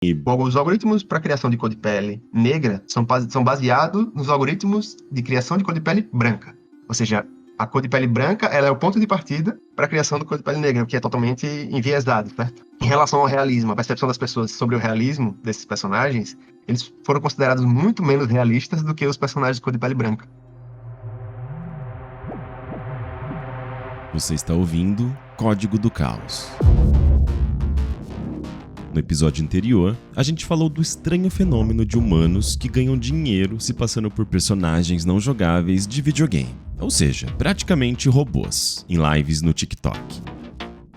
Os algoritmos para criação de cor de pele negra são baseados nos algoritmos de criação de cor de pele branca. Ou seja, a cor de pele branca ela é o ponto de partida para a criação da cor de pele negra, o que é totalmente enviesado, certo? Em relação ao realismo, a percepção das pessoas sobre o realismo desses personagens, eles foram considerados muito menos realistas do que os personagens de cor de pele branca. Você está ouvindo Código do Caos. No episódio anterior, a gente falou do estranho fenômeno de humanos que ganham dinheiro se passando por personagens não jogáveis de videogame, ou seja, praticamente robôs, em lives no TikTok.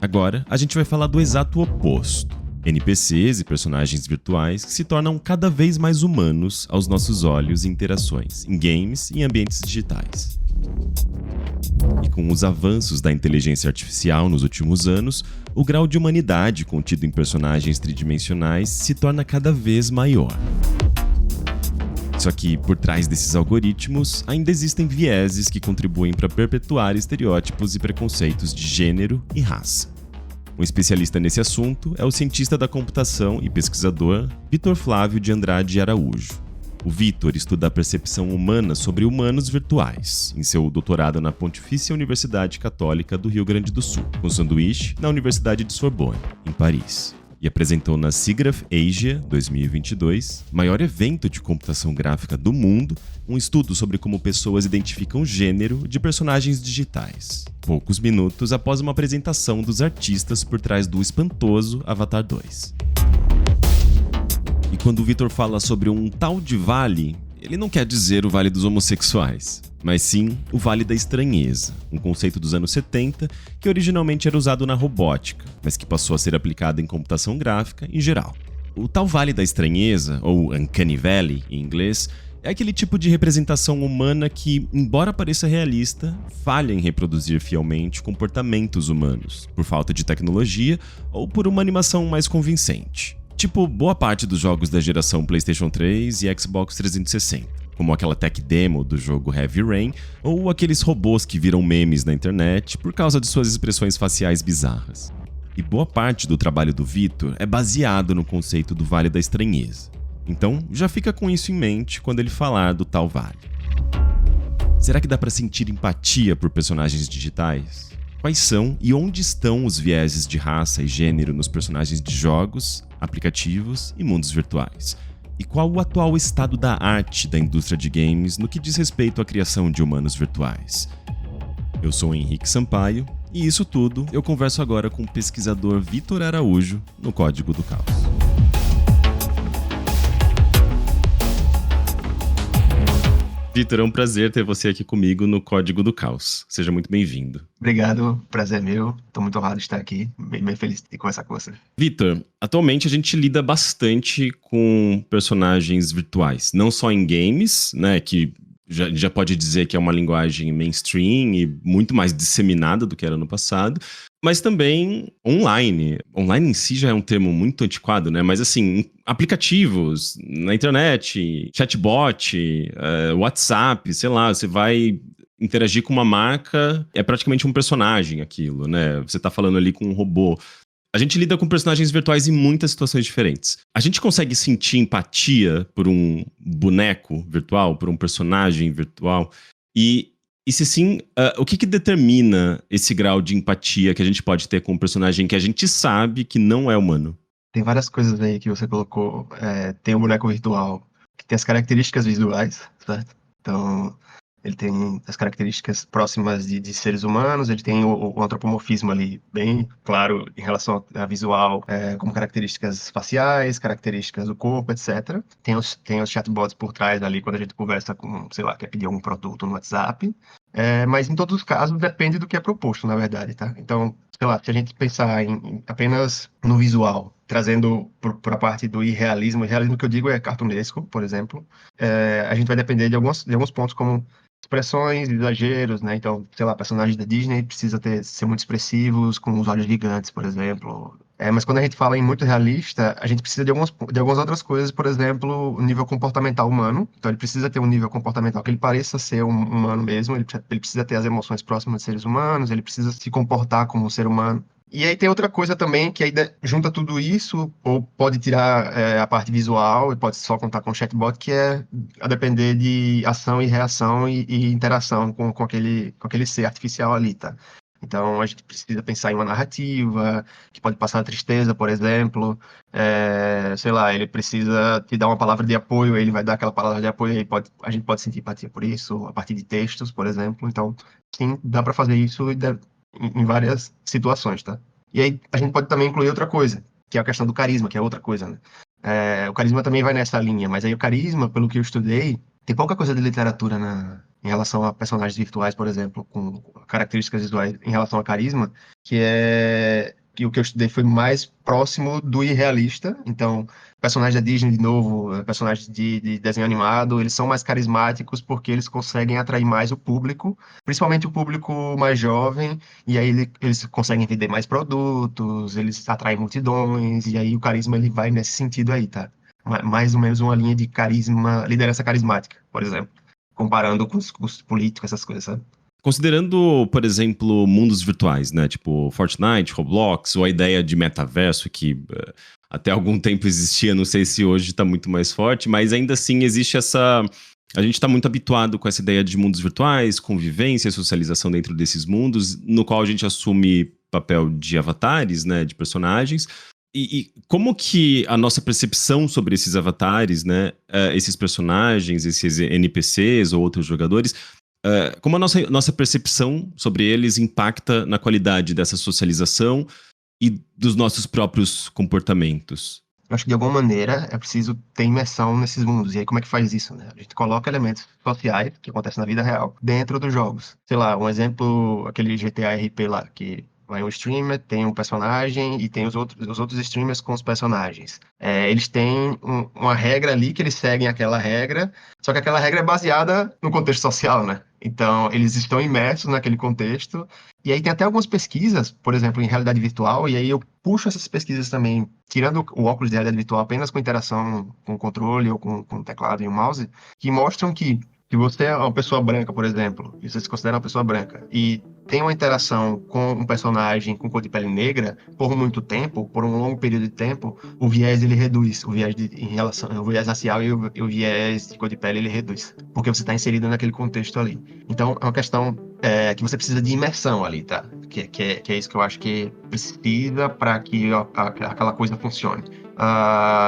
Agora, a gente vai falar do exato oposto. NPCs e personagens virtuais que se tornam cada vez mais humanos aos nossos olhos e interações, em games e em ambientes digitais. E com os avanços da inteligência artificial nos últimos anos, o grau de humanidade contido em personagens tridimensionais se torna cada vez maior. Só que, por trás desses algoritmos, ainda existem vieses que contribuem para perpetuar estereótipos e preconceitos de gênero e raça. Um especialista nesse assunto é o cientista da computação e pesquisador Vitor Flávio de Andrade Araújo. O Vitor estuda a percepção humana sobre humanos virtuais, em seu doutorado na Pontifícia Universidade Católica do Rio Grande do Sul, com sanduíche na Universidade de Sorbonne, em Paris. E apresentou na SIGGRAPH Asia 2022, maior evento de computação gráfica do mundo, um estudo sobre como pessoas identificam gênero de personagens digitais, poucos minutos após uma apresentação dos artistas por trás do espantoso Avatar 2. E quando o Vitor fala sobre um tal de vale, ele não quer dizer o vale dos homossexuais, mas sim o vale da estranheza, um conceito dos anos 70 que originalmente era usado na robótica, mas que passou a ser aplicado em computação gráfica em geral. O tal vale da estranheza, ou Uncanny Valley em inglês, é aquele tipo de representação humana que, embora pareça realista, falha em reproduzir fielmente comportamentos humanos, por falta de tecnologia ou por uma animação mais convincente. Tipo boa parte dos jogos da geração PlayStation 3 e Xbox 360, como aquela tech demo do jogo Heavy Rain, ou aqueles robôs que viram memes na internet por causa de suas expressões faciais bizarras. E boa parte do trabalho do Vitor é baseado no conceito do Vale da Estranheza. Então, já fica com isso em mente quando ele falar do tal vale. Será que dá pra sentir empatia por personagens digitais? Quais são e onde estão os vieses de raça e gênero nos personagens de jogos, aplicativos e mundos virtuais? E qual o atual estado da arte da indústria de games no que diz respeito à criação de humanos virtuais? Eu sou o Henrique Sampaio e isso tudo eu converso agora com o pesquisador Vitor Araújo no Código do Caos. Vitor, é um prazer ter você aqui comigo no Código do Caos. Seja muito bem-vindo. Obrigado, prazer é meu. Estou muito honrado de estar aqui, bem feliz de conversar com você. Vitor, atualmente a gente lida bastante com personagens virtuais, não só em games, né, que já pode dizer que é uma linguagem mainstream e muito mais disseminada do que era no passado, mas também online. Online em si já é um termo muito antiquado, né? Mas assim, aplicativos na internet, chatbot, WhatsApp, sei lá, você vai interagir com uma marca, é praticamente um personagem aquilo, né? Você tá falando ali com um robô. A gente lida com personagens virtuais em muitas situações diferentes. A gente consegue sentir empatia por um boneco virtual, por um personagem virtual? E se sim, o que determina esse grau de empatia que a gente pode ter com um personagem que a gente sabe que não é humano? Tem várias coisas aí que você colocou. Tem um boneco virtual que tem as características visuais, certo? Então, ele tem as características próximas de seres humanos, ele tem o antropomorfismo ali bem claro em relação a visual, como características faciais, características do corpo, etc. Tem os chatbots por trás ali quando a gente conversa com, sei lá, quer pedir algum produto no WhatsApp. Mas em todos os casos depende do que é proposto, na verdade, tá? Então, sei lá, se a gente pensar apenas no visual, trazendo para a parte do irrealismo, o realismo que eu digo é cartunesco, por exemplo, a gente vai depender de alguns pontos como expressões, exageros, né? Então, sei lá, personagens da Disney precisa ser muito expressivos, com os olhos gigantes, por exemplo. Mas quando a gente fala em muito realista, a gente precisa de algumas outras coisas, por exemplo, o nível comportamental humano. Então, ele precisa ter um nível comportamental que ele pareça ser um humano mesmo, ele precisa ter as emoções próximas de seres humanos, ele precisa se comportar como um ser humano. E aí tem outra coisa também, que aí junta tudo isso, ou pode tirar a parte visual, e pode só contar com o chatbot, que é a depender de ação e reação e interação com aquele ser artificial ali, tá? Então a gente precisa pensar em uma narrativa, que pode passar tristeza, por exemplo. Sei lá, ele precisa te dar uma palavra de apoio, ele vai dar aquela palavra de apoio, e a gente pode sentir empatia por isso, a partir de textos, por exemplo. Então, sim, dá para fazer isso em várias situações, tá? E aí a gente pode também incluir outra coisa, que é a questão do carisma, que é outra coisa, né? O carisma também vai nessa linha, mas aí o carisma, pelo que eu estudei, tem pouca coisa de literatura em relação a personagens virtuais, por exemplo, com características visuais em relação a carisma, que o que eu estudei foi mais próximo do irrealista. Então, personagens da Disney, de novo, personagens de desenho animado, eles são mais carismáticos porque eles conseguem atrair mais o público, principalmente o público mais jovem, e aí eles conseguem vender mais produtos, eles atraem multidões, e aí o carisma ele vai nesse sentido aí, tá? Mais ou menos uma linha de carisma, liderança carismática, por exemplo, comparando com os políticos, essas coisas, sabe? Considerando, por exemplo, mundos virtuais, né? Tipo Fortnite, Roblox, ou a ideia de metaverso, que até algum tempo existia, não sei se hoje está muito mais forte, mas ainda assim existe essa. A gente está muito habituado com essa ideia de mundos virtuais, convivência, socialização dentro desses mundos, no qual a gente assume papel de avatares, né? De personagens. E como que a nossa percepção sobre esses avatares, né? Esses personagens, esses NPCs ou outros jogadores. Como a nossa percepção sobre eles impacta na qualidade dessa socialização e dos nossos próprios comportamentos? Eu acho que de alguma maneira é preciso ter imersão nesses mundos. E aí como é que faz isso, né? A gente coloca elementos sociais que acontecem na vida real dentro dos jogos. Sei lá, um exemplo, aquele GTA RP lá, que vai um streamer, tem um personagem e tem os outros streamers com os personagens. Eles têm uma regra ali que eles seguem aquela regra, só que aquela regra é baseada no contexto social, né? Então, eles estão imersos naquele contexto. E aí tem até algumas pesquisas, por exemplo, em realidade virtual, e aí eu puxo essas pesquisas também, tirando o óculos de realidade virtual apenas com interação com o controle ou com o teclado e o mouse, que mostram que se você é uma pessoa branca, por exemplo, e você se considera uma pessoa branca, e tem uma interação com um personagem com cor de pele negra por muito tempo, por um longo período de tempo, o viés ele reduz, o viés racial e o viés de cor de pele ele reduz, porque você está inserido naquele contexto ali. Então é uma questão que você precisa de imersão ali, tá? Que é isso que eu acho que precisa para que aquela coisa funcione.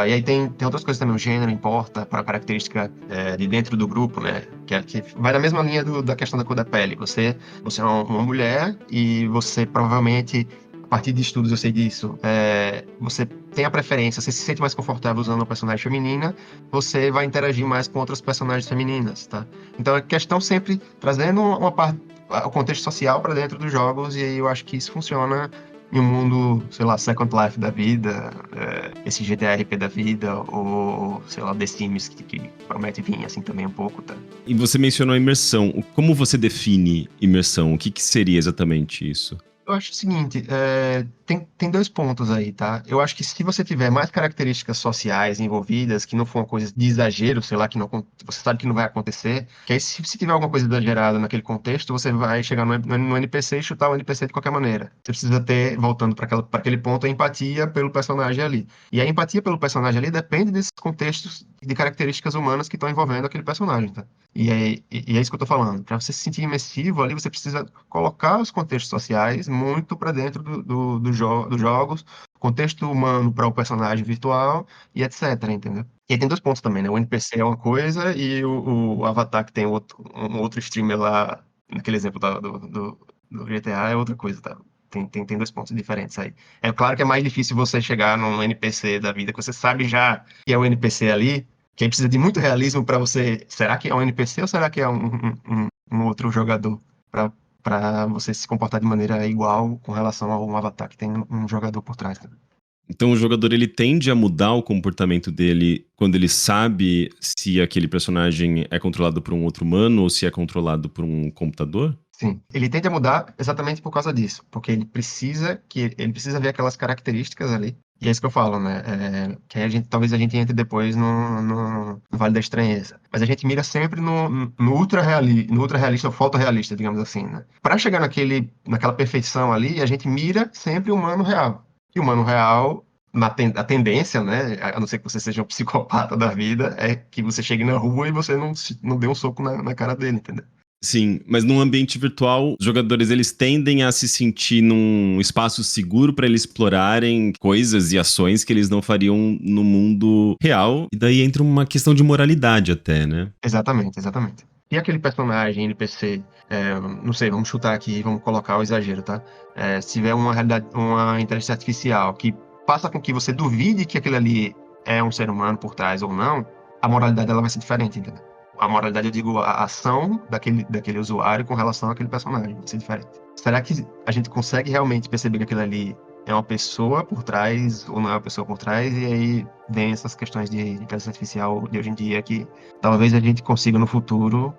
E aí tem outras coisas também, o gênero importa para a característica de dentro do grupo, né? Que vai na mesma linha da questão da cor da pele. Você é uma mulher e você provavelmente, a partir de estudos eu sei disso, você tem a preferência, você se sente mais confortável usando uma personagem feminina, você vai interagir mais com outras personagens femininas, tá? Então é questão sempre trazendo uma parte, o contexto social para dentro dos jogos, e aí eu acho que isso funciona em um mundo, sei lá, Second Life da vida, esse GTA RP da vida, ou, sei lá, The Sims, que promete vir assim também um pouco, tá? E você mencionou a imersão. Como você define imersão? O que seria exatamente isso? Eu acho o seguinte, tem dois pontos aí, tá? Eu acho que se você tiver mais características sociais envolvidas, que não for uma coisa de exagero, sei lá, que não, você sabe que não vai acontecer, que aí se tiver alguma coisa exagerada naquele contexto, você vai chegar no NPC e chutar o NPC de qualquer maneira. Você precisa ter, voltando para aquele ponto, a empatia pelo personagem ali. E a empatia pelo personagem ali depende desses contextos de características humanas que estão envolvendo aquele personagem, tá? E é isso que eu tô falando. Para você se sentir imersivo ali, você precisa colocar os contextos sociais muito para dentro dos jogos, contexto humano para o personagem virtual e etc, entendeu? E aí tem dois pontos também, né? O NPC é uma coisa e o avatar que tem um outro streamer lá, naquele exemplo do GTA é outra coisa, tá? Tem dois pontos diferentes aí. É claro que é mais difícil você chegar num NPC da vida que você sabe já que é o NPC ali, que aí precisa de muito realismo para você. Será que é um NPC ou será que é um outro jogador? Para você se comportar de maneira igual com relação a um avatar que tem um jogador por trás. Né? Então o jogador ele tende a mudar o comportamento dele quando ele sabe se aquele personagem é controlado por um outro humano ou se é controlado por um computador? Sim, ele tende a mudar exatamente por causa disso, porque ele precisa ver aquelas características ali E é isso que eu falo, né? Que aí talvez a gente entre depois no Vale da Estranheza. Mas a gente mira sempre no ultra realista ou fotorrealista, digamos assim, né? Para chegar naquela perfeição ali, a gente mira sempre o humano real. E o humano real, a tendência, né? A não ser que você seja um psicopata da vida, é que você chegue na rua e você não dê um soco na cara dele, entendeu? Sim, mas num ambiente virtual, os jogadores eles tendem a se sentir num espaço seguro para eles explorarem coisas e ações que eles não fariam no mundo real. E daí entra uma questão de moralidade até, né? Exatamente, exatamente. E aquele personagem, NPC, não sei, vamos chutar aqui, vamos colocar o exagero, tá? Se tiver uma realidade, uma inteligência artificial que faça com que você duvide que aquele ali é um ser humano por trás ou não, a moralidade dela vai ser diferente, entendeu? A moralidade, eu digo, a ação daquele usuário com relação àquele personagem vai ser diferente. Será que a gente consegue realmente perceber que aquilo ali é uma pessoa por trás ou não é uma pessoa por trás? E aí vem essas questões de inteligência artificial de hoje em dia que talvez a gente consiga no futuro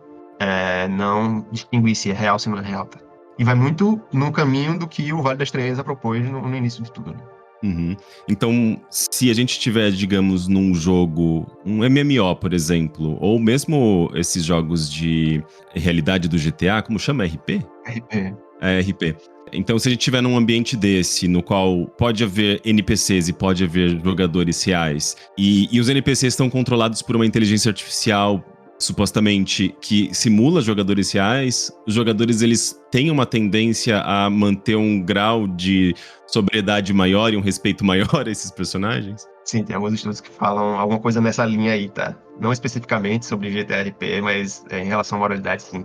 não distinguir se é real ou se não é real, tá? E vai muito no caminho do que o Vale da Estranheza propôs no início de tudo, né? Uhum. Então, se a gente tiver, digamos, num jogo, um MMO, por exemplo, ou mesmo esses jogos de realidade do GTA, como chama? RP? RP. É, RP. Então, se a gente tiver num ambiente desse, no qual pode haver NPCs e pode haver jogadores reais, e os NPCs estão controlados por uma inteligência artificial, supostamente, que simula jogadores reais, os jogadores eles têm uma tendência a manter um grau de sobriedade maior e um respeito maior a esses personagens? Sim, tem alguns estudos que falam alguma coisa nessa linha aí, tá? Não especificamente sobre GTRP, mas em relação à moralidade, sim.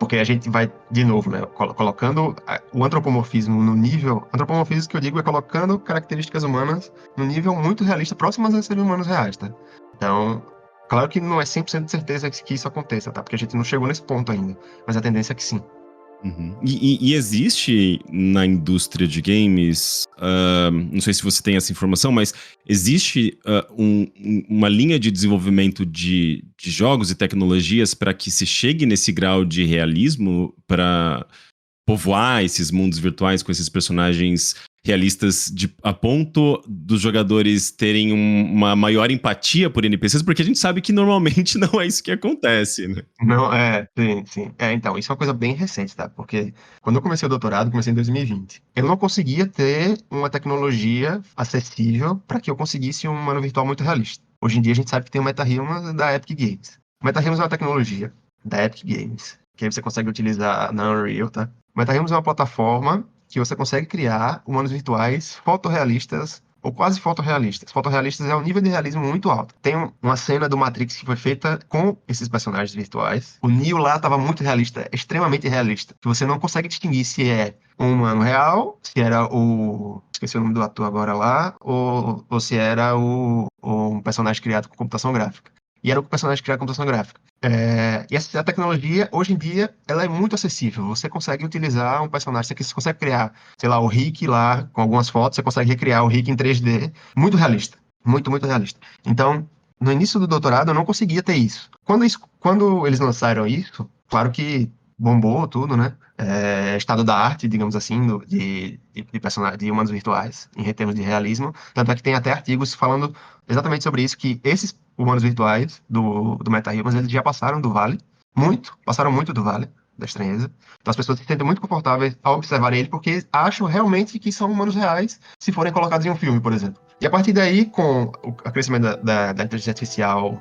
Porque a gente vai, de novo, né, colocando o antropomorfismo no nível... Antropomorfismo que eu digo é colocando características humanas no nível muito realista, próximas a seres humanos reais, tá? Então, claro que não é 100% de certeza que isso aconteça, tá? Porque a gente não chegou nesse ponto ainda. Mas a tendência é que sim. Uhum. E existe na indústria de games, não sei se você tem essa informação, mas existe uma linha de desenvolvimento de jogos e tecnologias para que se chegue nesse grau de realismo para povoar esses mundos virtuais com esses personagens realistas a ponto dos jogadores terem uma maior empatia por NPCs, porque a gente sabe que normalmente não é isso que acontece, né? Não, sim, sim. Então, isso é uma coisa bem recente, tá? Porque quando eu comecei o doutorado, comecei em 2020, eu não conseguia ter uma tecnologia acessível para que eu conseguisse um humano virtual muito realista. Hoje em dia a gente sabe que tem o MetaHuman da Epic Games. O MetaHuman é uma tecnologia da Epic Games, que aí você consegue utilizar na Unreal, tá? O MetaHuman é uma plataforma que você consegue criar humanos virtuais fotorrealistas ou quase fotorrealistas. Fotorrealistas é um nível de realismo muito alto. Tem uma cena do Matrix que foi feita com esses personagens virtuais. O Neo lá estava muito realista, extremamente realista. Que você não consegue distinguir se é um humano real, se era esqueci o nome do ator agora lá, ou se era um personagem criado com computação gráfica. E era um personagem criado com computação gráfica. E essa tecnologia, hoje em dia, ela é muito acessível. Você consegue utilizar um personagem, você consegue criar, sei lá, o Rick lá, com algumas fotos, você consegue recriar o Rick em 3D, muito realista. Muito, muito realista. Então, no início do doutorado, eu não conseguia ter isso. Quando eles lançaram isso, claro que bombou tudo, né? Estado da arte, digamos assim, de humanos virtuais, em termos de realismo. Tanto é que tem até artigos falando exatamente sobre isso, que esses humanos virtuais do MetaHumans, eles já passaram do Vale, passaram muito do Vale da Estranheza. Então as pessoas se sentem muito confortáveis ao observar ele, porque acham realmente que são humanos reais se forem colocados em um filme, por exemplo. E a partir daí, com o crescimento da inteligência artificial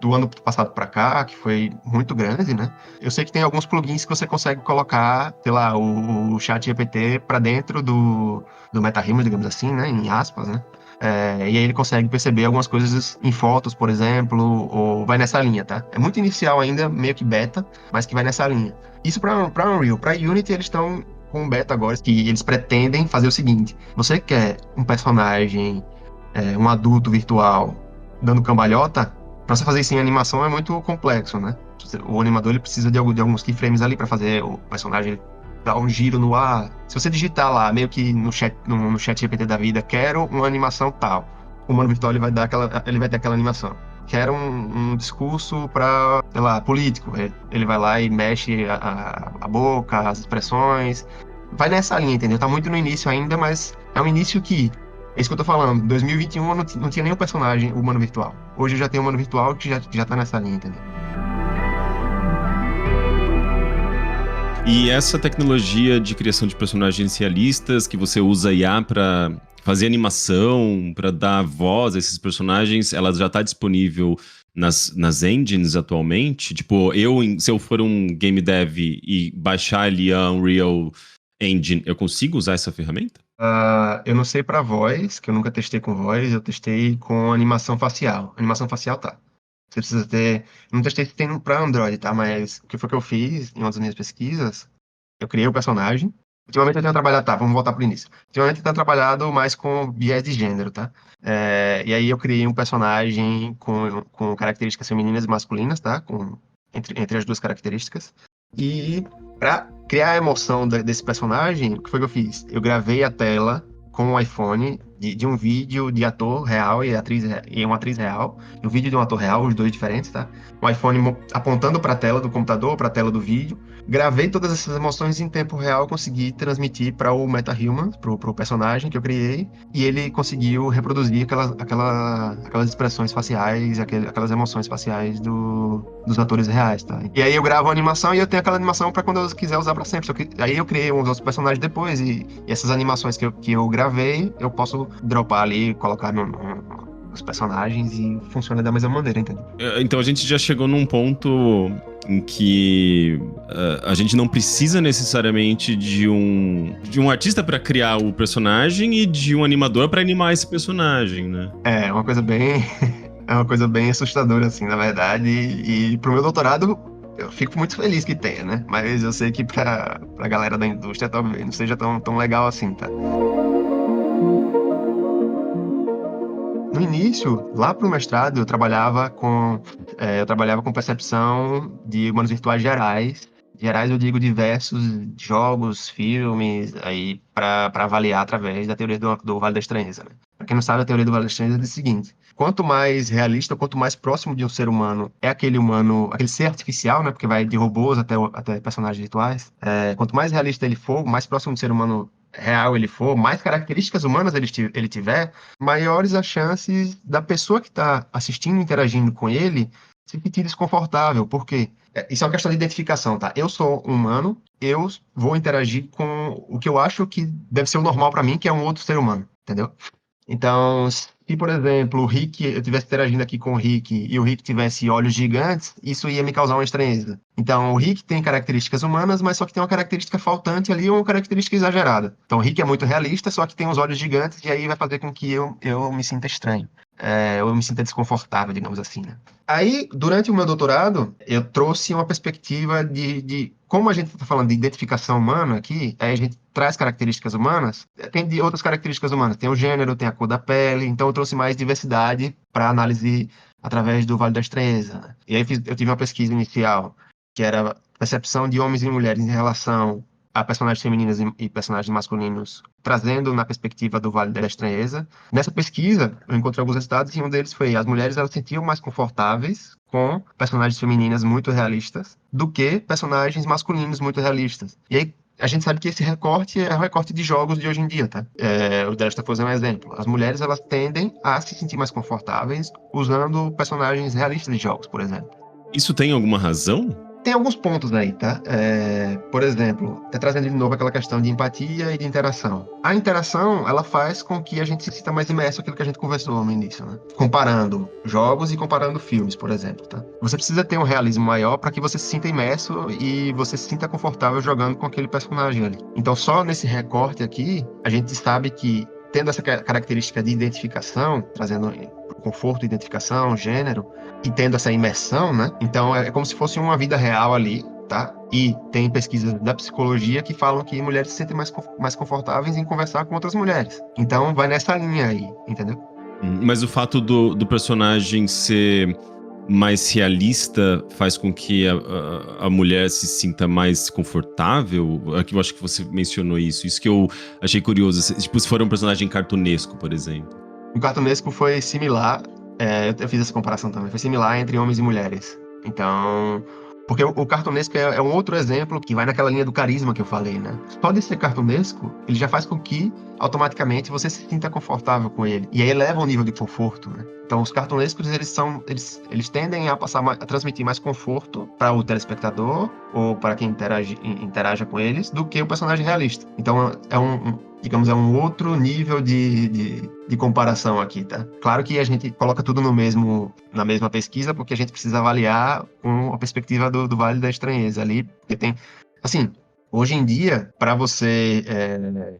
do ano passado para cá, que foi muito grande, né? Eu sei que tem alguns plugins que você consegue colocar, sei lá, o chat GPT para dentro do MetaHuman, digamos assim, né? Em aspas, né? E aí ele consegue perceber algumas coisas em fotos, por exemplo, ou vai nessa linha, tá? É muito inicial ainda, meio que beta, mas que vai nessa linha. Isso para Unreal. Para Unity, eles estão com um beta agora, que eles pretendem fazer o seguinte: você quer um personagem, um adulto virtual, dando cambalhota, para você fazer isso em animação é muito complexo, né? O animador ele precisa de alguns keyframes ali para fazer o personagem dar um giro no ar. Se você digitar lá, meio que no chat GPT da vida, quero uma animação tal, o humano virtual ele vai ter aquela animação. Quero um discurso para, sei lá, político. Ele vai lá e mexe a boca, as expressões. Vai nessa linha, entendeu? Tá muito no início ainda, mas é um início que É isso que eu tô falando. Em 2021 eu não tinha nenhum personagem humano virtual. Hoje eu já tenho um humano virtual que já tá nessa linha, entendeu? E essa tecnologia de criação de personagens realistas que você usa IA para fazer animação, para dar voz a esses personagens, ela já está disponível nas engines atualmente? Tipo, se eu for um game dev e baixar ali a Unreal Engine, eu consigo usar essa ferramenta? Eu não sei pra voz, que eu nunca testei com voz, eu testei com animação facial. Animação facial tá. Você precisa ter. Eu não testei se tem pra Android, tá? Mas o que foi que eu fiz em uma das minhas pesquisas? Eu criei o personagem. Ultimamente eu tenho trabalhado, tá, vamos voltar pro início. Ultimamente eu tenho trabalhado mais com viés de gênero, tá? E aí eu criei um personagem com características femininas e masculinas, tá? Entre as duas características. E pra criar a emoção desse personagem, o que foi que eu fiz? Eu gravei a tela com o iPhone de um vídeo de ator real e uma atriz real. Um vídeo de um ator real, os dois diferentes, tá? O iPhone apontando para a tela do computador, para a tela do vídeo. Gravei todas essas emoções em tempo real, consegui transmitir para o MetaHuman, pro personagem que eu criei, e ele conseguiu reproduzir aquelas expressões faciais, aquelas emoções faciais dos atores reais, tá? E aí eu gravo a animação e eu tenho aquela animação para quando eu quiser usar para sempre. Aí eu criei uns outros personagens depois, e essas animações que eu gravei, eu posso dropar ali, colocar nos personagens e funciona da mesma maneira, entendeu? Então a gente já chegou num ponto em que a gente não precisa necessariamente de um artista para criar o personagem e de um animador para animar esse personagem, né? É uma coisa bem é uma coisa bem assustadora assim, na verdade, e pro meu doutorado eu fico muito feliz que tenha, né? Mas eu sei que pra galera da indústria talvez não seja tão legal assim, tá? No início, lá pro mestrado, eu trabalhava com percepção de humanos virtuais gerais. Gerais eu digo diversos jogos, filmes, aí para avaliar através da teoria do Vale da Estranheza, né? Para quem não sabe, a teoria do Vale da Estranheza é o seguinte: quanto mais realista, quanto mais próximo de um ser humano é aquele humano, aquele ser artificial, né? Porque vai de robôs até personagens virtuais. Quanto mais realista ele for, mais próximo do ser humano real ele for, mais características humanas ele tiver, maiores as chances da pessoa que está assistindo, interagindo com ele, se sentir desconfortável. Por quê? Isso é uma questão de identificação, tá? Eu sou humano, eu vou interagir com o que eu acho que deve ser o normal para mim, que é um outro ser humano, entendeu? Então, se, por exemplo, o Rick, eu estivesse interagindo aqui com o Rick e o Rick tivesse olhos gigantes, isso ia me causar uma estranheza. Então, o Rick tem características humanas, mas só que tem uma característica faltante ali ou uma característica exagerada. Então, o Rick é muito realista, só que tem os olhos gigantes e aí vai fazer com que eu me sinta estranho. Eu me sinta desconfortável, digamos assim, né? Aí, durante o meu doutorado, eu trouxe uma perspectiva de como a gente está falando de identificação humana aqui, aí a gente traz características humanas, tem de outras características humanas, tem o gênero, tem a cor da pele, então eu trouxe mais diversidade para análise através do Vale da Estranheza, né? E aí eu tive uma pesquisa inicial, que era percepção de homens e mulheres em relação a personagens femininas e personagens masculinos, trazendo na perspectiva do Vale da Estranheza. Nessa pesquisa, eu encontrei alguns resultados e um deles foi: as mulheres elas se sentiam mais confortáveis com personagens femininas muito realistas do que personagens masculinos muito realistas. E aí, a gente sabe que esse recorte é o recorte de jogos de hoje em dia, tá? O The Last of Us é um exemplo. As mulheres, elas tendem a se sentir mais confortáveis usando personagens realistas de jogos, por exemplo. Isso tem alguma razão? Tem alguns pontos aí, tá? Por exemplo, trazendo de novo aquela questão de empatia e de interação. A interação, ela faz com que a gente se sinta mais imerso naquilo que a gente conversou no início, né? Comparando jogos e comparando filmes, por exemplo, tá? Você precisa ter um realismo maior para que você se sinta imerso e você se sinta confortável jogando com aquele personagem ali. Então, só nesse recorte aqui, a gente sabe que, tendo essa característica de identificação, trazendo conforto, identificação, gênero, e tendo essa imersão, né? Então é como se fosse uma vida real ali, tá? E tem pesquisas da psicologia que falam que mulheres se sentem mais confortáveis em conversar com outras mulheres. Então vai nessa linha aí, entendeu? Mas o fato do personagem ser mais realista faz com que a mulher se sinta mais confortável? Aqui eu acho que você mencionou isso. Isso que eu achei curioso. Tipo, se for um personagem cartunesco, por exemplo. O cartunesco foi similar. Eu fiz essa comparação também. Foi similar entre homens e mulheres. Então, Porque o cartunesco é um outro exemplo que vai naquela linha do carisma que eu falei, né? Só de ser cartunesco, ele já faz com que, automaticamente, você se sinta confortável com ele. E aí eleva o nível de conforto, né? Então, os cartunescos, eles tendem a a transmitir mais conforto para o telespectador ou para quem interaja com eles do que o personagem realista. Então, digamos, é um outro nível de comparação aqui, tá? Claro que a gente coloca tudo na mesma pesquisa, porque a gente precisa avaliar com a perspectiva do Vale da Estranheza ali, porque tem, assim, hoje em dia, para você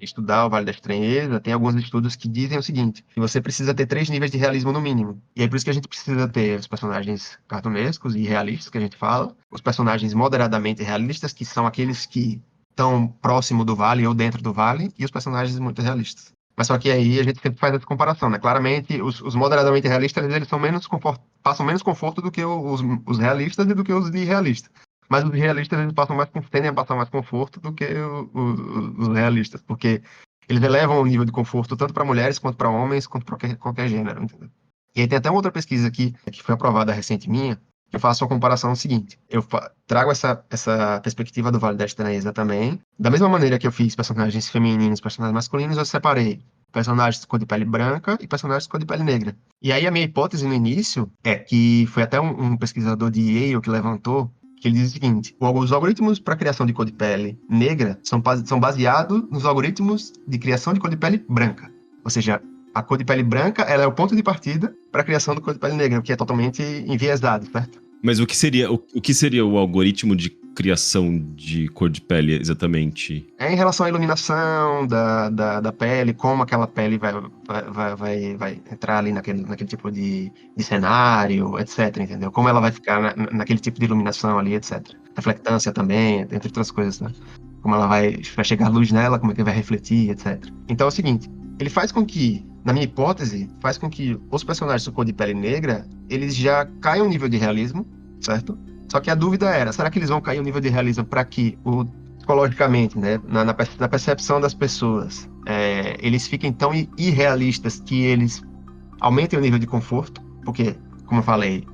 estudar o Vale da Estranheza, tem alguns estudos que dizem o seguinte, que você precisa ter 3 níveis de realismo no mínimo. E é por isso que a gente precisa ter os personagens cartunescos e realistas, que a gente fala, os personagens moderadamente realistas, que são aqueles que estão próximo do vale ou dentro do vale, e os personagens muito realistas. Mas só que aí a gente sempre faz essa comparação, né? Claramente, os moderadamente realistas, eles são passam menos conforto do que os realistas e do que os irrealistas. Mas os realistas, eles tendem a passar mais conforto do que os realistas, porque eles elevam o nível de conforto tanto para mulheres, quanto para homens, quanto para qualquer gênero, entendeu? E aí tem até uma outra pesquisa aqui, que foi aprovada recente minha, eu faço a comparação seguinte. Eu trago essa perspectiva do Vale da Estranheza também. Da mesma maneira que eu fiz personagens femininos e personagens masculinos, eu separei personagens de cor de pele branca e personagens de cor de pele negra. E aí a minha hipótese no início é que foi até um pesquisador de Yale que levantou, que ele diz o seguinte: os algoritmos para criação de cor de pele negra são baseados nos algoritmos de criação de cor de pele branca. Ou seja, a cor de pele branca, ela é o ponto de partida para a criação da cor de pele negra, o que é totalmente enviesado, certo? Mas o que seria o algoritmo de criação de cor de pele, exatamente? É em relação à iluminação da pele, como aquela pele vai entrar ali naquele tipo de cenário, etc, entendeu? Como ela vai ficar naquele tipo de iluminação ali, etc. Reflectância também, entre outras coisas, né? Como ela vai chegar a luz nela, como é que vai refletir, etc. Então é o seguinte, ele faz com que, na minha hipótese, faz com que os personagens com cor de pele negra, eles já caiam o nível de realismo, certo? Só que a dúvida era, será que eles vão cair o nível de realismo para que, psicologicamente, né, na percepção das pessoas, eles fiquem tão irrealistas que eles aumentem o nível de conforto? Porque, como eu falei,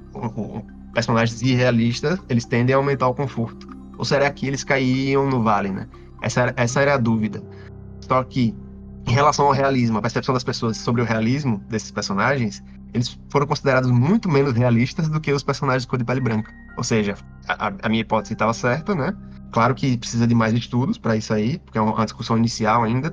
personagens irrealistas, eles tendem a aumentar o conforto. Ou será que eles caíam no vale, né? Essa era a dúvida. Só que, em relação ao realismo, a percepção das pessoas sobre o realismo desses personagens, eles foram considerados muito menos realistas do que os personagens de cor de pele branca. Ou seja, a minha hipótese estava certa, né? Claro que precisa de mais estudos para isso aí, porque é uma discussão inicial ainda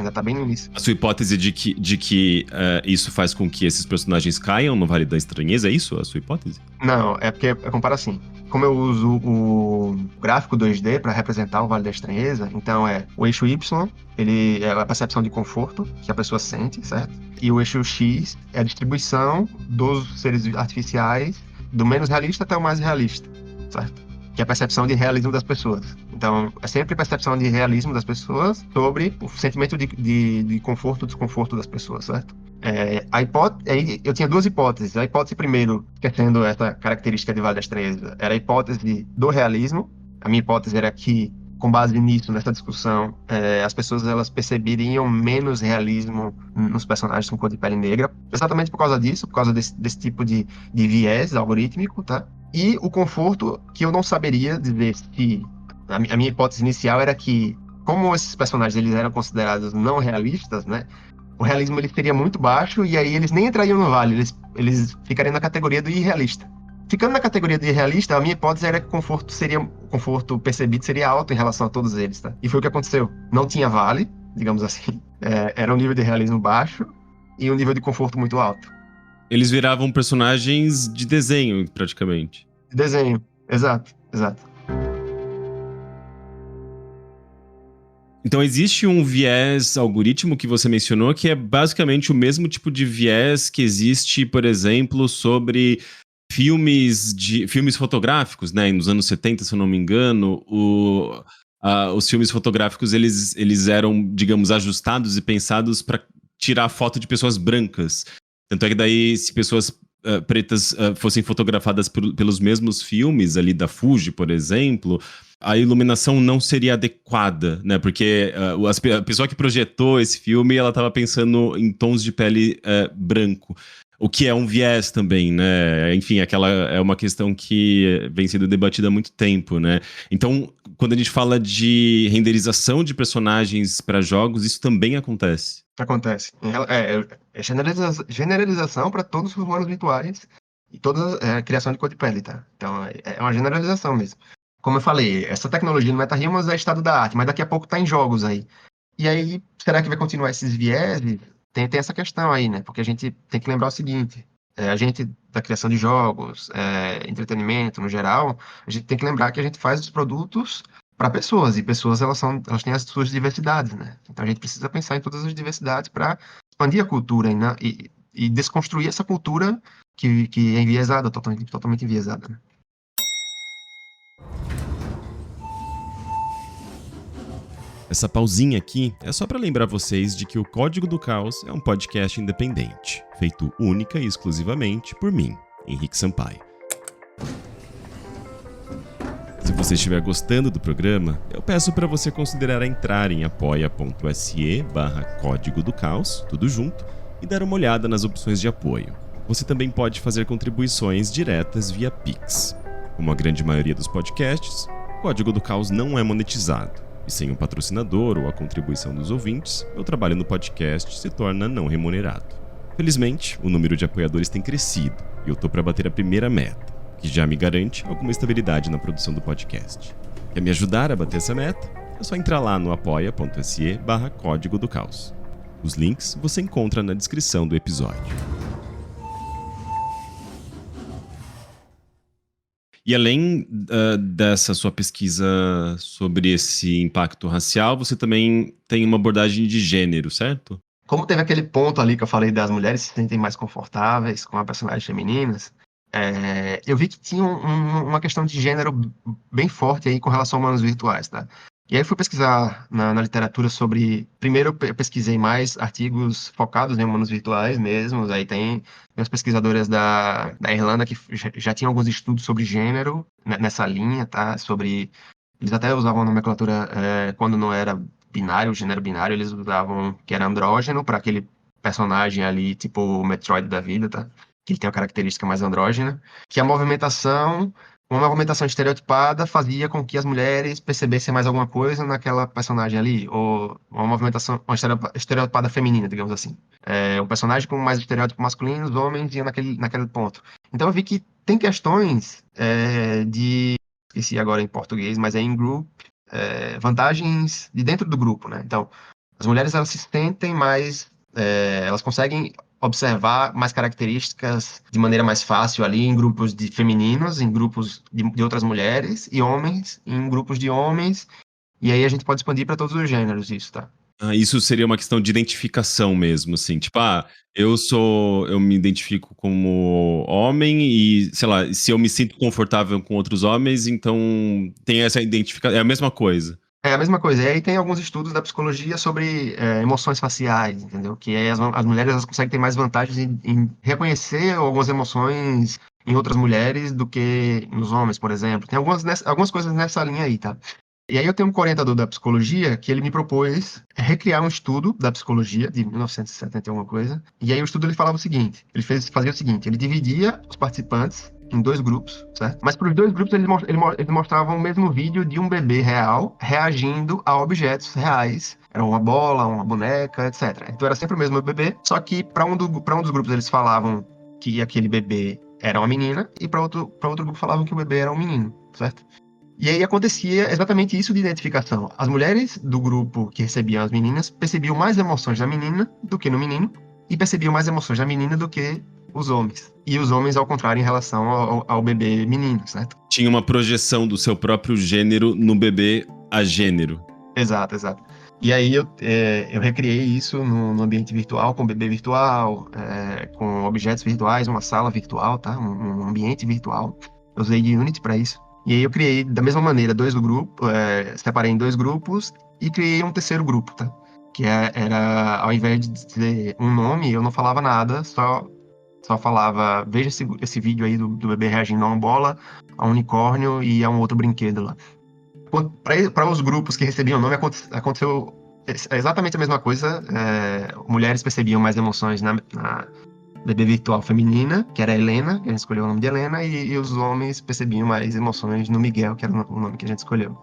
está bem no início. A sua hipótese de que isso faz com que esses personagens caiam no Vale da Estranheza, é isso a sua hipótese? Não, é porque compara assim. Como eu uso o gráfico 2D para representar o Vale da Estranheza, então o eixo Y, ele é a percepção de conforto que a pessoa sente, certo? E o eixo X é a distribuição dos seres artificiais, do menos realista até o mais realista, certo? Que é a percepção de realismo das pessoas. Então, é sempre percepção de realismo das pessoas sobre o sentimento de conforto e desconforto das pessoas, certo? Eu tinha 2 hipóteses. A hipótese primeiro, esquecendo essa característica de Vale da Estranheza, era a hipótese do realismo. A minha hipótese era que, com base nisso, nessa discussão, as pessoas elas perceberiam menos realismo nos personagens com cor de pele negra, exatamente por causa disso, por causa desse tipo de viés algorítmico, tá? E o conforto, que eu não saberia dizer se... A minha hipótese inicial era que, como esses personagens eles eram considerados não realistas, né? O realismo ele seria muito baixo e aí eles nem entrariam no vale, eles ficariam na categoria do irrealista. Ficando na categoria de irrealista, a minha hipótese era que o conforto percebido seria alto em relação a todos eles, tá? E foi o que aconteceu. Não tinha vale, digamos assim. Era um nível de realismo baixo e um nível de conforto muito alto. Eles viravam personagens de desenho, praticamente. De desenho, exato. Então existe um viés algoritmo que você mencionou que é basicamente o mesmo tipo de viés que existe, por exemplo, sobre filmes fotográficos, né? Nos anos 70, se eu não me engano, os filmes fotográficos eles eram, digamos, ajustados e pensados para tirar foto de pessoas brancas. Tanto é que daí, se pessoas pretas fossem fotografadas pelos mesmos filmes ali da Fuji, por exemplo, a iluminação não seria adequada, né? Porque a pessoa que projetou esse filme, ela estava pensando em tons de pele branco. O que é um viés também, né? Enfim, aquela é uma questão que vem sendo debatida há muito tempo, né? Então, quando a gente fala de renderização de personagens para jogos, isso também acontece. Acontece. É generalização para todos os humanos virtuais e toda a criação de cor de pele, tá? Então, é uma generalização mesmo. Como eu falei, essa tecnologia no MetaHumans é estado da arte, mas daqui a pouco tá em jogos aí. E aí, será que vai continuar esses vieses? Tem essa questão aí, né? Porque a gente tem que lembrar o seguinte: a gente, da criação de jogos, entretenimento no geral, a gente tem que lembrar que a gente faz os produtos para pessoas, e pessoas elas têm as suas diversidades, né? Então a gente precisa pensar em todas as diversidades para expandir a cultura e desconstruir essa cultura que é enviesada, totalmente enviesada, né? Essa pausinha aqui é só para lembrar vocês de que o Código do Caos é um podcast independente, feito única e exclusivamente por mim, Henrique Sampaio. Se você estiver gostando do programa, eu peço para você considerar entrar em apoia.se/Código do Caos, tudo junto, e dar uma olhada nas opções de apoio. Você também pode fazer contribuições diretas via Pix. Como a grande maioria dos podcasts, o Código do Caos não é monetizado. E sem um patrocinador ou a contribuição dos ouvintes, meu trabalho no podcast se torna não remunerado. Felizmente, o número de apoiadores tem crescido e eu tô para bater a primeira meta, que já me garante alguma estabilidade na produção do podcast. Quer me ajudar a bater essa meta? É só entrar lá no apoia.se/Código do Caos. Os links você encontra na descrição do episódio. E além dessa sua pesquisa sobre esse impacto racial, você também tem uma abordagem de gênero, certo? Como teve aquele ponto ali que eu falei das mulheres se sentem mais confortáveis com as personagens femininas, eu vi que tinha uma questão de gênero bem forte aí com relação a humanos virtuais, tá? E aí eu fui pesquisar na literatura sobre... Primeiro eu pesquisei mais artigos focados em humanos virtuais mesmo, aí tem umas pesquisadoras da Irlanda que já tinham alguns estudos sobre gênero nessa linha, tá? Eles até usavam a nomenclatura quando não era binário, gênero binário, eles usavam que era andrógeno para aquele personagem ali, tipo o Metroid da vida, tá? Que ele tem uma característica mais andrógena, que uma movimentação estereotipada fazia com que as mulheres percebessem mais alguma coisa naquela personagem ali, ou uma estereotipada feminina, digamos assim. Um personagem com mais estereótipo masculino, os homens iam naquele ponto. Então eu vi que tem questões esqueci agora em português, mas é in group, vantagens de dentro do grupo, né? Então, as mulheres elas se sentem mais, elas conseguem observar mais características de maneira mais fácil ali em grupos de femininos, em grupos de outras mulheres, e homens em grupos de homens, e aí a gente pode expandir para todos os gêneros isso, tá? Isso seria uma questão de identificação mesmo, assim, tipo, eu me identifico como homem e, sei lá, se eu me sinto confortável com outros homens, então tem essa identificação, é a mesma coisa. É a mesma coisa. E aí tem alguns estudos da psicologia sobre emoções faciais, entendeu? Que aí as mulheres elas conseguem ter mais vantagens em reconhecer algumas emoções em outras mulheres do que nos homens, por exemplo. Tem algumas coisas nessa linha aí, tá? E aí eu tenho um orientador da psicologia que ele me propôs recriar um estudo da psicologia de 1970 e alguma coisa. E aí o estudo ele falava o seguinte, fazia o seguinte, ele dividia os participantes em dois grupos, certo? Mas para os dois grupos eles mostravam o mesmo vídeo de um bebê real reagindo a objetos reais. Era uma bola, uma boneca, etc. Então era sempre o mesmo bebê, só que para um dos grupos eles falavam que aquele bebê era uma menina e para outro grupo falavam que o bebê era um menino, certo? E aí acontecia exatamente isso de identificação. As mulheres do grupo que recebiam as meninas percebiam mais emoções da menina do que no menino, e percebiam mais emoções da menina do que os homens. E os homens, ao contrário, em relação ao bebê menino, certo? Tinha uma projeção do seu próprio gênero no bebê a gênero. Exato. E aí eu recriei isso no ambiente virtual, com bebê virtual, com objetos virtuais, uma sala virtual, tá? Um ambiente virtual. Eu usei de Unity para isso. E aí eu criei, da mesma maneira, separei em dois grupos e criei um terceiro grupo, tá? Que era, ao invés de dizer um nome, eu não falava nada, só falava, veja esse vídeo aí do bebê reagindo a uma bola, a um unicórnio e a um outro brinquedo lá. Para os grupos que recebiam o nome, aconteceu exatamente a mesma coisa. Mulheres percebiam mais emoções bebê virtual feminina, que era a Helena, que a gente escolheu o nome de Helena, e os homens percebiam mais emoções no Miguel, que era o nome que a gente escolheu.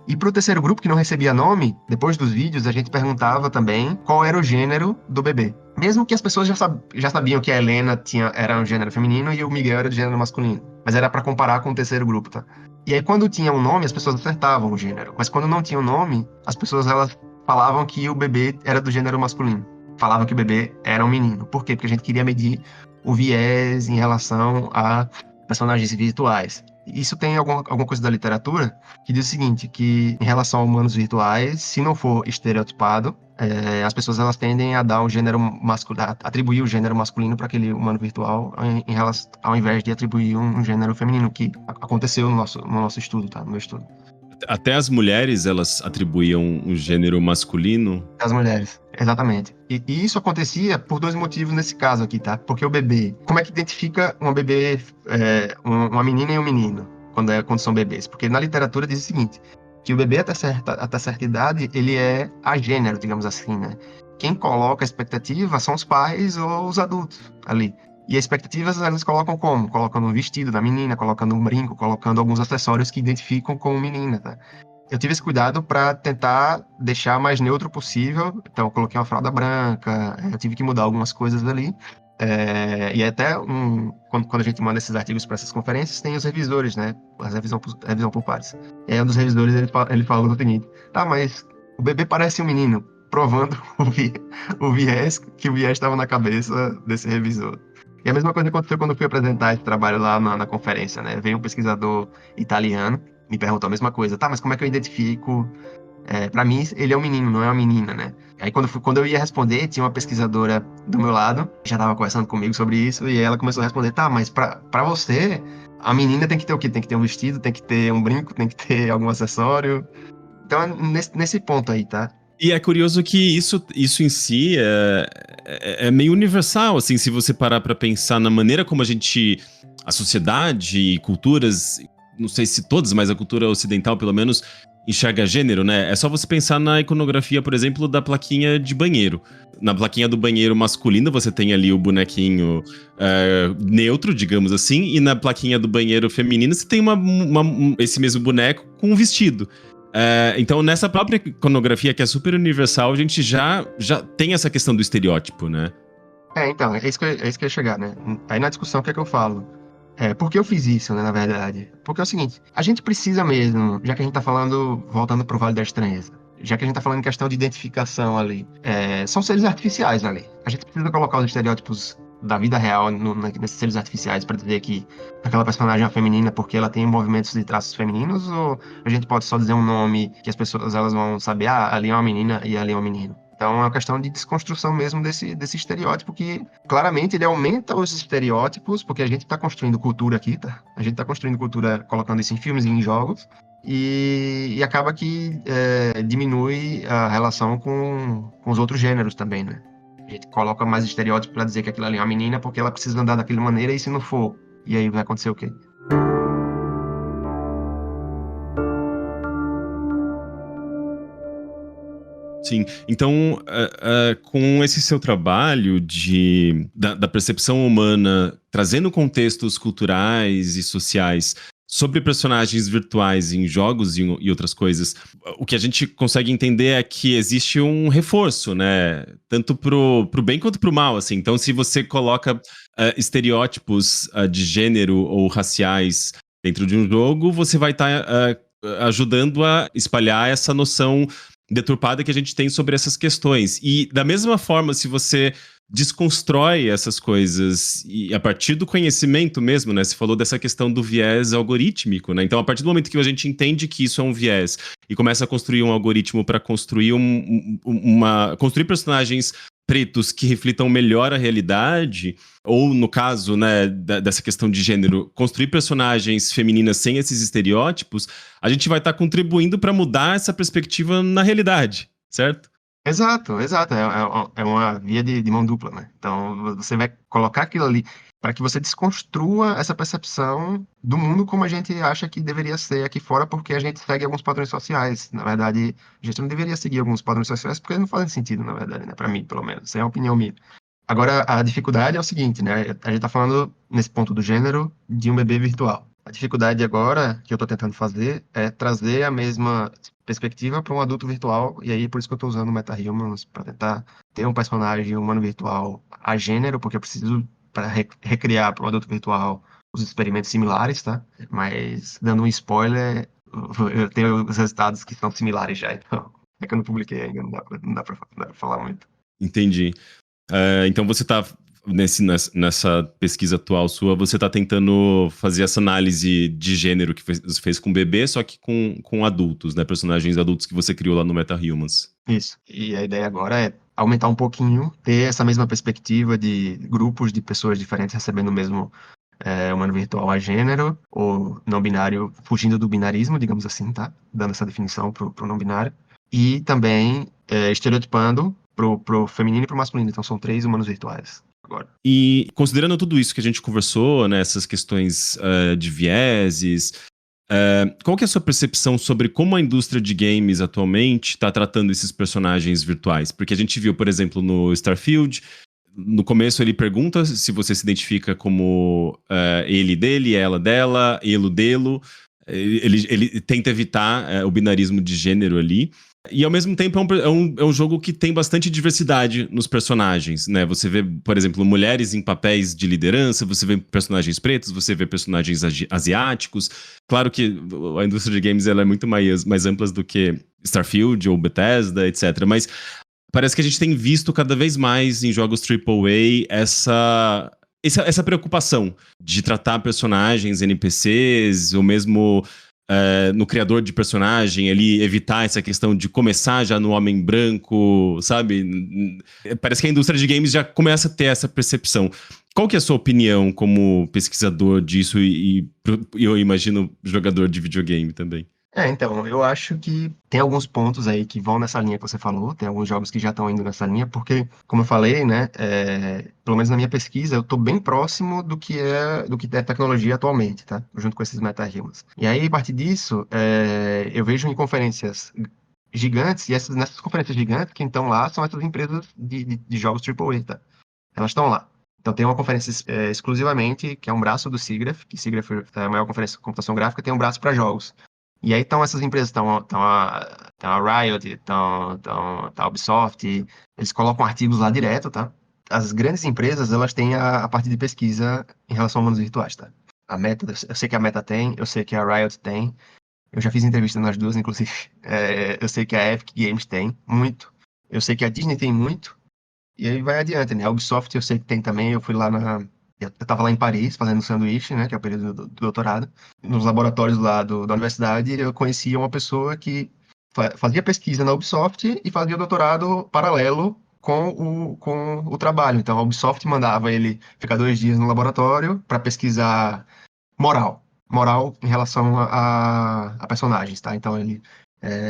E pro terceiro grupo, que não recebia nome, depois dos vídeos, a gente perguntava também qual era o gênero do bebê. Mesmo que as pessoas já sabiam que a Helena era um gênero feminino e o Miguel era de gênero masculino. Mas era para comparar com o terceiro grupo, tá? E aí, quando tinha um nome, as pessoas acertavam o gênero. Mas quando não tinha um nome, as pessoas elas falavam que o bebê era do gênero masculino. Falavam que o bebê era um menino. Por quê? Porque a gente queria medir o viés em relação a personagens virtuais. Isso tem alguma coisa da literatura que diz o seguinte, que em relação a humanos virtuais, se não for estereotipado, as pessoas elas tendem a dar um gênero masculino, atribuir o gênero masculino para aquele humano virtual, ao invés de atribuir um gênero feminino, que aconteceu no nosso estudo, tá? No meu estudo. Até as mulheres, elas atribuíam um gênero masculino? As mulheres, exatamente. E isso acontecia por dois motivos nesse caso aqui, tá? Porque o bebê, como é que identifica uma bebê, uma menina e um menino, quando são bebês? Porque na literatura diz o seguinte, que o bebê até certa idade, ele é agênero, digamos assim, né? Quem coloca a expectativa são os pais ou os adultos ali. E as expectativas elas colocam como? Colocando um vestido da menina, colocando um brinco, colocando alguns acessórios que identificam como menina, tá? Eu tive esse cuidado para tentar deixar mais neutro possível. Então, eu coloquei uma fralda branca, eu tive que mudar algumas coisas ali. E até, quando a gente manda esses artigos para essas conferências, tem os revisores, né? A revisão por pares. E aí, um dos revisores, ele falou o seguinte, tá, mas o bebê parece um menino, provando o viés, que o viés estava na cabeça desse revisor. E a mesma coisa aconteceu quando eu fui apresentar esse trabalho lá na conferência, né? Veio um pesquisador italiano, me perguntou a mesma coisa. Tá, mas como é que eu identifico? Para mim, ele é um menino, não é uma menina, né? Aí, quando eu ia responder, tinha uma pesquisadora do meu lado, já estava conversando comigo sobre isso, e ela começou a responder, tá, mas para você, a menina tem que ter o quê? Tem que ter um vestido, tem que ter um brinco, tem que ter algum acessório. Então, é nesse ponto aí, tá? E é curioso que isso em si é meio universal, assim, se você parar pra pensar na maneira como a sociedade e culturas, não sei se todas, mas a cultura ocidental, pelo menos, enxerga gênero, né? É só você pensar na iconografia, por exemplo, da plaquinha de banheiro. Na plaquinha do banheiro masculino, você tem ali o bonequinho neutro, digamos assim, e na plaquinha do banheiro feminino, você tem esse mesmo boneco com um vestido. Então, nessa própria iconografia, que é super universal, a gente já tem essa questão do estereótipo, né? Então, é isso que eu ia chegar, né? Aí na discussão, o que é que eu falo? Por que eu fiz isso, né, na verdade? Porque é o seguinte, a gente precisa mesmo, já que a gente tá falando, voltando pro Vale da Estranheza, já que a gente tá falando em questão de identificação ali, são seres artificiais ali. A gente precisa colocar os estereótipos da vida real nesses seres artificiais para dizer que aquela personagem é feminina porque ela tem movimentos e traços femininos, ou a gente pode só dizer um nome que as pessoas elas vão saber, ali é uma menina e ali é um menino. Então é uma questão de desconstrução mesmo desse estereótipo que, claramente, ele aumenta os estereótipos, porque a gente está construindo cultura aqui, tá? A gente está construindo cultura colocando isso em filmes e em jogos, e acaba que diminui a relação com os outros gêneros também, né? A gente coloca mais estereótipo para dizer que aquilo ali é uma menina porque ela precisa andar daquela maneira, e se não for, e aí vai acontecer o quê? Sim, então, com esse seu trabalho da percepção humana, trazendo contextos culturais e sociais sobre personagens virtuais em jogos e outras coisas, o que a gente consegue entender é que existe um reforço, né? Tanto pro bem quanto pro mal, assim. Então, se você coloca estereótipos de gênero ou raciais dentro de um jogo, você vai estar ajudando a espalhar essa noção deturpada que a gente tem sobre essas questões. E da mesma forma, se você desconstrói essas coisas e a partir do conhecimento mesmo, né? Você falou dessa questão do viés algorítmico, né? Então, a partir do momento que a gente entende que isso é um viés e começa a construir um algoritmo para construir construir personagens pretos que reflitam melhor a realidade, ou no caso, né, dessa questão de gênero, construir personagens femininas sem esses estereótipos, a gente vai estar contribuindo para mudar essa perspectiva na realidade, certo? Exato. É uma via de mão dupla, né? Então, você vai colocar aquilo ali para que você desconstrua essa percepção do mundo como a gente acha que deveria ser aqui fora, porque a gente segue alguns padrões sociais. Na verdade, a gente não deveria seguir alguns padrões sociais porque não fazem sentido, na verdade, né? Para mim, pelo menos. Essa é a opinião minha. Agora, a dificuldade é o seguinte, né? A gente tá falando, nesse ponto do gênero, de um bebê virtual. A dificuldade agora, que eu tô tentando fazer, é trazer a mesma perspectiva para um adulto virtual, e aí por isso que eu tô usando o MetaHumans, para tentar ter um personagem humano virtual a gênero, porque eu preciso, para recriar para um adulto virtual os experimentos similares, tá? Mas, dando um spoiler, eu tenho os resultados que são similares já, então é que eu não publiquei ainda, não dá pra falar muito. Entendi. Então você está nessa pesquisa atual sua, você está tentando fazer essa análise de gênero que você fez com bebê, só que com adultos, né? Personagens adultos que você criou lá no MetaHumans. Isso. E a ideia agora é aumentar um pouquinho, ter essa mesma perspectiva de grupos de pessoas diferentes recebendo o mesmo humano virtual a gênero, ou não binário, fugindo do binarismo, digamos assim, tá? Dando essa definição pro não binário. E também estereotipando pro feminino e pro masculino. Então são 3 humanos virtuais agora. E considerando tudo isso que a gente conversou, né, essas questões de vieses, qual que é a sua percepção sobre como a indústria de games atualmente está tratando esses personagens virtuais? Porque a gente viu, por exemplo, no Starfield, no começo ele pergunta se você se identifica como ele dele, ela dela, ele dele. Ele tenta evitar o binarismo de gênero ali. E ao mesmo tempo é um jogo que tem bastante diversidade nos personagens, né? Você vê, por exemplo, mulheres em papéis de liderança, você vê personagens pretos, você vê personagens asiáticos. Claro que a indústria de games ela é muito mais ampla do que Starfield ou Bethesda, etc. Mas parece que a gente tem visto cada vez mais em jogos AAA essa preocupação de tratar personagens, NPCs, ou mesmo no criador de personagem, ele evitar essa questão de começar já no homem branco, sabe? Parece que a indústria de games já começa a ter essa percepção. Qual que é a sua opinião como pesquisador disso e eu imagino jogador de videogame também? Então, eu acho que tem alguns pontos aí que vão nessa linha que você falou, tem alguns jogos que já estão indo nessa linha, porque, como eu falei, né, pelo menos na minha pesquisa, eu estou bem próximo do que é tecnologia atualmente, tá? Junto com esses meta-humans. E aí, a partir disso, eu vejo em conferências gigantes, e nessas conferências gigantes, quem estão lá são essas empresas de jogos AAA, tá? Elas estão lá. Então, tem uma conferência exclusivamente, que é um braço do SIGGRAPH, que SIGGRAPH é a maior conferência de computação gráfica, tem um braço para jogos. E aí estão essas empresas, estão a Riot, estão a Ubisoft, eles colocam artigos lá direto, tá? As grandes empresas, elas têm a parte de pesquisa em relação a humanos virtuais, tá? A Meta, eu sei que a Meta tem, eu sei que a Riot tem, eu já fiz entrevista nas duas, inclusive. Eu sei que a Epic Games tem muito, eu sei que a Disney tem muito, e aí vai adiante, né? A Ubisoft eu sei que tem também, eu fui lá eu estava lá em Paris fazendo sanduíche, né, que é o período do doutorado. Nos laboratórios lá da universidade, eu conhecia uma pessoa que fazia pesquisa na Ubisoft e fazia doutorado paralelo com o trabalho. Então, a Ubisoft mandava ele ficar 2 dias no laboratório para pesquisar moral em relação a personagens, tá? Então, ele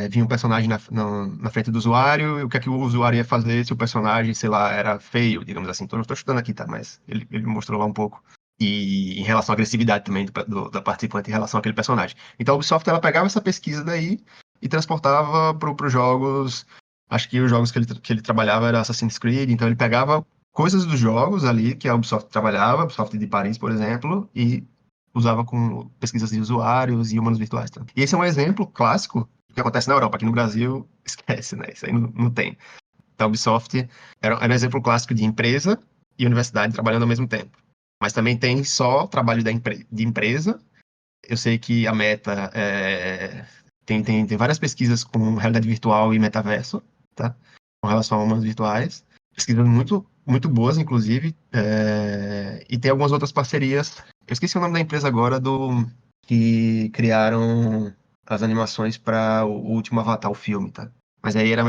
vinha um personagem na frente do usuário, e o que é que o usuário ia fazer se o personagem, sei lá, era feio, digamos assim. Então, eu estou estudando aqui, tá? Mas ele mostrou lá um pouco. E em relação à agressividade também da participante em relação àquele personagem. Então, a Ubisoft, ela pegava essa pesquisa daí e transportava para os jogos. Acho que os jogos que ele trabalhava era Assassin's Creed, então ele pegava coisas dos jogos ali que a Ubisoft trabalhava, a Ubisoft de Paris, por exemplo, e usava com pesquisas de usuários e humanos virtuais. Tá? E esse é um exemplo clássico que acontece na Europa. Aqui no Brasil, esquece, né? Isso aí não tem. Então, a Ubisoft era um exemplo clássico de empresa e universidade trabalhando ao mesmo tempo. Mas também tem só trabalho de empresa. Eu sei que a Meta tem várias pesquisas com realidade virtual e metaverso, tá? Com relação a humanos virtuais. Pesquisas muito, muito boas, inclusive. E tem algumas outras parcerias. Eu esqueci o nome da empresa agora que criaram as animações para o último Avatar, o filme, tá? Mas aí era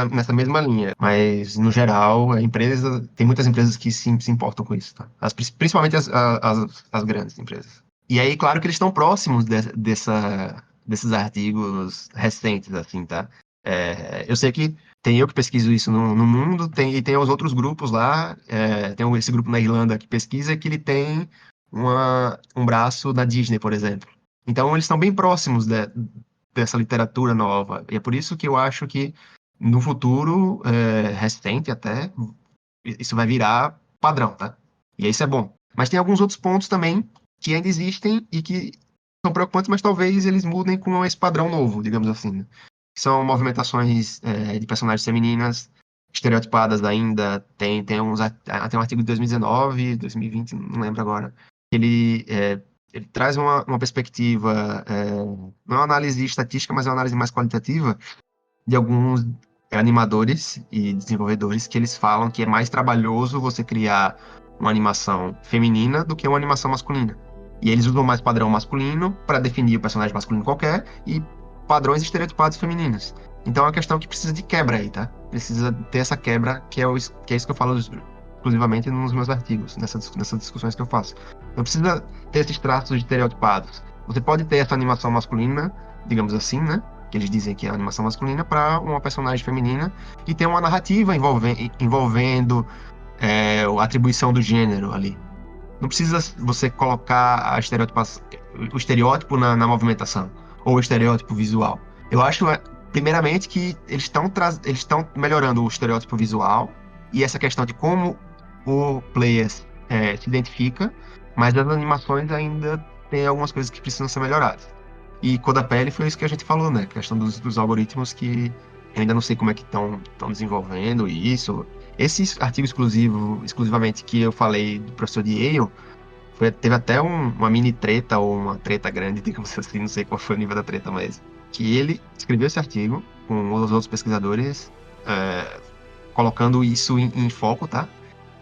nessa mesma linha. Mas, no geral, tem muitas empresas que se importam com isso, tá? Principalmente as grandes empresas. E aí, claro que eles estão próximos desses artigos recentes, assim, tá? Eu sei que tem eu que pesquiso isso no mundo, e tem os outros grupos lá, tem esse grupo na Irlanda que pesquisa, que ele tem um braço da Disney, por exemplo. Então, eles estão bem próximos dessa literatura nova. E é por isso que eu acho que, no futuro, recente até, isso vai virar padrão, tá? E isso é bom. Mas tem alguns outros pontos também que ainda existem e que são preocupantes, mas talvez eles mudem com esse padrão novo, digamos assim, né? São movimentações de personagens femininas estereotipadas ainda. Tem um artigo de 2019, 2020, não lembro agora. Ele traz uma perspectiva, não é uma análise estatística, mas é uma análise mais qualitativa de alguns animadores e desenvolvedores que eles falam que é mais trabalhoso você criar uma animação feminina do que uma animação masculina. E eles usam mais padrão masculino para definir o personagem masculino qualquer e padrões estereotipados femininos. Então é uma questão que precisa de quebra aí, tá? Precisa ter essa quebra, que é isso que eu falo exclusivamente nos meus artigos, nessas discussões que eu faço. Não precisa ter esses traços estereotipados. Você pode ter essa animação masculina, digamos assim, né? Que eles dizem que é a animação masculina, para uma personagem feminina e ter uma narrativa envolvendo a atribuição do gênero ali. Não precisa você colocar o estereótipo na movimentação ou o estereótipo visual. Eu acho, primeiramente, que eles estão melhorando o estereótipo visual e essa questão de como o player se identifica, mas as animações ainda tem algumas coisas que precisam ser melhoradas. E cor da pele foi isso que a gente falou, né? A questão dos algoritmos que eu ainda não sei como é que estão desenvolvendo isso. Esse artigo exclusivamente que eu falei do professor de Yale, teve até uma mini treta, ou uma treta grande, digamos assim, não sei qual foi o nível da treta, mas que ele escreveu esse artigo com os outros pesquisadores, colocando isso em foco, tá?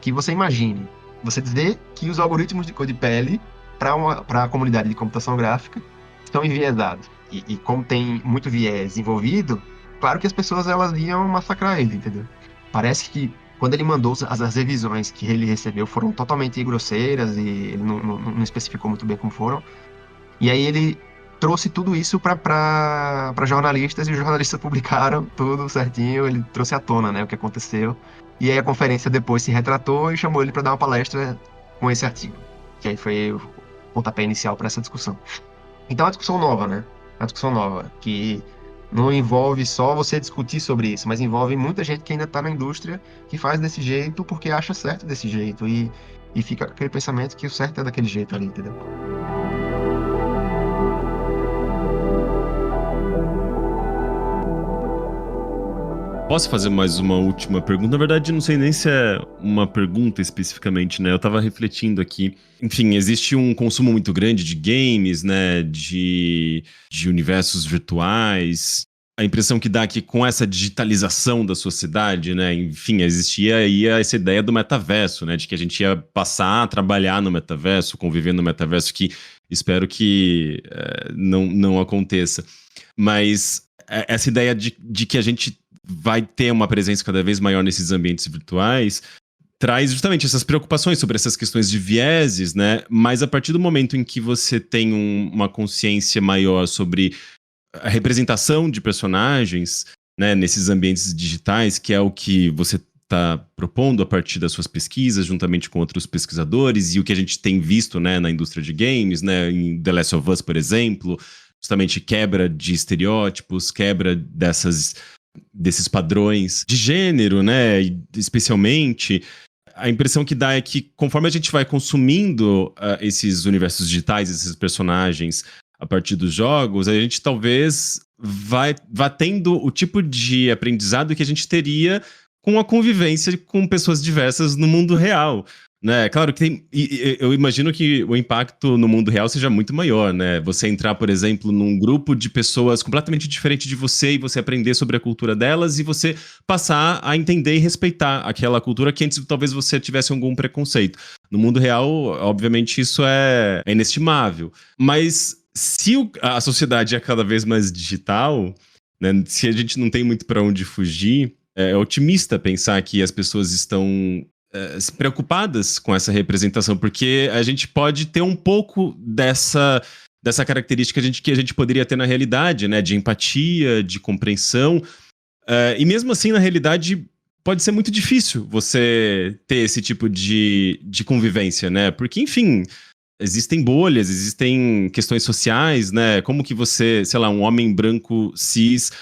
Que você imagine, você dizer que os algoritmos de cor de pele para a comunidade de computação gráfica estão enviesados. E como tem muito viés envolvido, claro que as pessoas elas iam massacrar ele, entendeu? Parece que quando ele mandou as revisões que ele recebeu foram totalmente grosseiras e ele não especificou muito bem como foram. E aí ele trouxe tudo isso para jornalistas e os jornalistas publicaram tudo certinho, ele trouxe à tona, né, o que aconteceu. E aí a conferência depois se retratou e chamou ele para dar uma palestra com esse artigo. Que aí foi o pontapé inicial para essa discussão. Então é uma discussão nova, né? Uma discussão nova, que não envolve só você discutir sobre isso, mas envolve muita gente que ainda está na indústria que faz desse jeito porque acha certo desse jeito. E fica aquele pensamento que o certo é daquele jeito ali, entendeu? Posso fazer mais uma última pergunta? Na verdade, não sei nem se é uma pergunta especificamente, né? Eu tava refletindo aqui. Enfim, existe um consumo muito grande de games, né? De universos virtuais. A impressão que dá que com essa digitalização da sociedade, né? Enfim, existia aí essa ideia do metaverso, né? De que a gente ia passar a trabalhar no metaverso, conviver no metaverso, que espero que não aconteça. Mas essa ideia de que a gente vai ter uma presença cada vez maior nesses ambientes virtuais, traz justamente essas preocupações sobre essas questões de vieses, né? Mas a partir do momento em que você tem uma consciência maior sobre a representação de personagens, né, nesses ambientes digitais, que é o que você está propondo a partir das suas pesquisas, juntamente com outros pesquisadores, e o que a gente tem visto, né, na indústria de games, né, em The Last of Us, por exemplo, justamente quebra de estereótipos, quebra desses padrões de gênero, né? Especialmente, a impressão que dá é que conforme a gente vai consumindo esses universos digitais, esses personagens a partir dos jogos, a gente talvez vá tendo o tipo de aprendizado que a gente teria com a convivência com pessoas diversas no mundo real. Né? Claro que eu imagino que o impacto no mundo real seja muito maior, né? Você entrar, por exemplo, num grupo de pessoas completamente diferentes de você e você aprender sobre a cultura delas e você passar a entender e respeitar aquela cultura que antes talvez você tivesse algum preconceito. No mundo real, obviamente, isso é inestimável. Mas se a sociedade é cada vez mais digital, né? Se a gente não tem muito para onde fugir, é otimista pensar que as pessoas estão preocupadas com essa representação, porque a gente pode ter um pouco dessa característica que a gente poderia ter na realidade, né, de empatia, de compreensão, e mesmo assim, na realidade, pode ser muito difícil você ter esse tipo de convivência, né, porque, enfim, existem bolhas, existem questões sociais, né, como que você, sei lá, um homem branco cis